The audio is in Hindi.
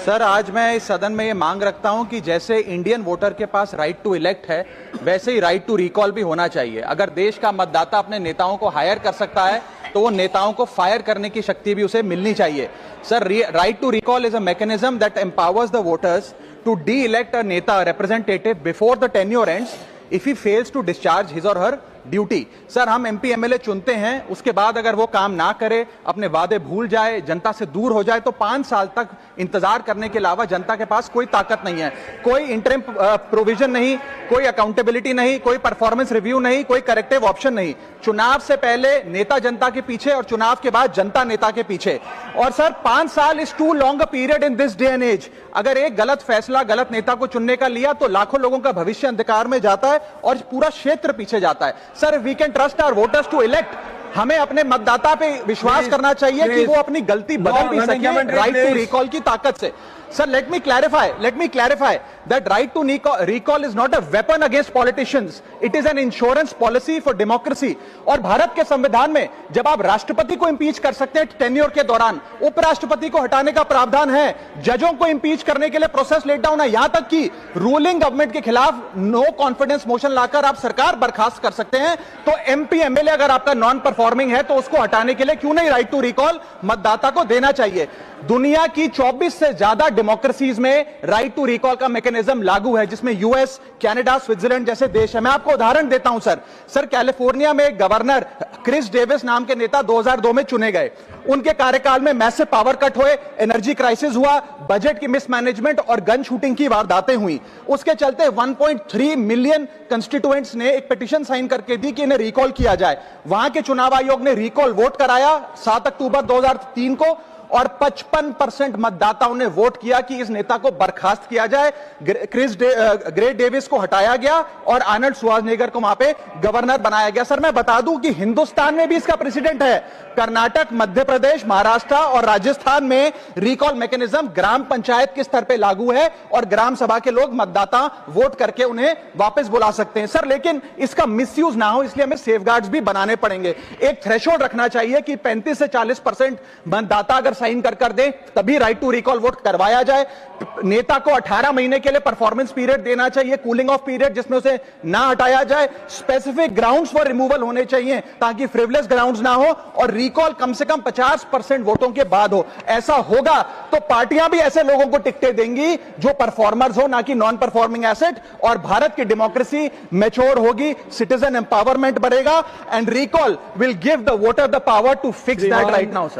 सर, आज मैं इस सदन में ये मांग रखता हूं कि जैसे इंडियन वोटर के पास राइट टू इलेक्ट है, वैसे ही राइट टू रिकॉल भी होना चाहिए। अगर देश का मतदाता अपने नेताओं को हायर कर सकता है तो वो नेताओं को फायर करने की शक्ति भी उसे मिलनी चाहिए। Sir, right to recall is a mechanism that empowers the voters to de elect a neta representative before the tenure ends if he fails to discharge his और हर ड्यूटी। सर, हम एमपी एमएलए चुनते हैं, उसके बाद अगर वो काम ना करे, अपने वादे भूल जाए, जनता से दूर हो जाए, तो 5 साल तक इंतजार करने के अलावा जनता के पास कोई ताकत नहीं है। कोई इंटरिम प्रोविजन नहीं, कोई अकाउंटेबिलिटी नहीं, कोई परफॉर्मेंस रिव्यू नहीं, कोई करेक्टिव ऑप्शन नहीं। चुनाव से पहले नेता जनता के पीछे और चुनाव के बाद जनता नेता के पीछे। और सर, 5 साल is too long a period in this day and age. अगर एक गलत फैसला गलत नेता को चुनने का लिया तो लाखों लोगों का भविष्य अंधकार में जाता है और पूरा क्षेत्र पीछे जाता है। Sir, we can trust our voters to elect. हमें अपने मतदाता पे विश्वास करना चाहिए कि वो अपनी गलती बदल भी सके राइट टू रिकॉल की ताकत से। Sir, let me clarify that right to recall is not a weapon against politicians. It is an insurance policy for democracy. और भारत के संविधान में जब आप राष्ट्रपति को इंपीच कर सकते हैं टेन्योर के दौरान, उपराष्ट्रपति को हटाने का प्रावधान है, जजों को इंपीच करने के लिए प्रोसेस लेट डाउन है, यहां तक कि रूलिंग गवर्नमेंट के खिलाफ नो कॉन्फिडेंस मोशन लाकर आप सरकार बर्खास्त कर सकते हैं। तो एमपी एमएलए अगर आपका नॉन परफॉर्मिंग है तो उसको हटाने के लिए क्यों नहीं राइट टू रिकॉल मतदाता को देना चाहिए। दुनिया की 24 से ज्यादा डेमोक्रेसीज में राइट टू रिकॉल का मैकेनिज्म लागू है, जिसमें यूएस, कनाडा, स्विट्जरलैंड जैसे देश है। मैं आपको उदाहरण देता हूं सर, कैलिफोर्निया में गवर्नर क्रिस डेविस नाम के नेता 2002 में चुने गए। उनके कार्यकाल में मैसिव पावर कट हुए, एनर्जी क्राइसिस हुआ, बजट की मिसमैनेजमेंट और गन शूटिंग की वारदातें हुई। उसके चलते 1.3 मिलियन कंस्टिट्यूएंट्स ने एक पिटीशन साइन करके दी कि इन्हें रिकॉल किया जाए। वहां के चुनाव आयोग ने रिकॉल वोट कराया 7 अक्टूबर 2003 को और 55% मतदाताओं ने वोट किया कि इस नेता को बर्खास्त किया जाए। ग्रे डेविस को हटाया गया और आर्नल्ड श्वार्ज़नेगर को वहां पे गवर्नर बनाया गया। सर, मैं बता दूं कि हिंदुस्तान में भी इसका प्रेसिडेंट है। कर्नाटक, मध्य प्रदेश, महाराष्ट्र और राजस्थान में रिकॉल मैकेनिज्म ग्राम पंचायत के स्तर पे लागू है और ग्राम सभा के लोग मतदाता वोट करके उन्हें वापस बुला सकते हैं। सर, लेकिन इसका मिसयूज ना हो इसलिए हमें सेफगार्ड्स भी बनाने पड़ेंगे। एक थ्रेशोल्ड रखना चाहिए कि 35 से 40% मतदाता अगर साइन कर दे तभी राइट टू रिकॉल वोट करवाया जाए। नेता को 18 महीने के लिए परफॉर्मेंस पीरियड देना चाहिए, कूलिंग ऑफ पीरियड, जिसमें उसे ना हटाया जाए। स्पेसिफिक ग्राउंड्स फॉर रिमूवल होने चाहिए ताकि फ्रिवलेस ग्राउंड्स ना हो और रिकॉल कम से कम 50% वोटों के बाद हो। ऐसा होगा तो पार्टियां भी ऐसे लोगों को टिकटें देंगी जो परफॉर्मर्स हो, ना कि नॉन परफॉर्मिंग एसेट, और भारत की डेमोक्रेसी मैच्योर होगी, सिटीजन एम्पावरमेंट बढ़ेगा and recall will give the voter the power to fix that right now. Sir.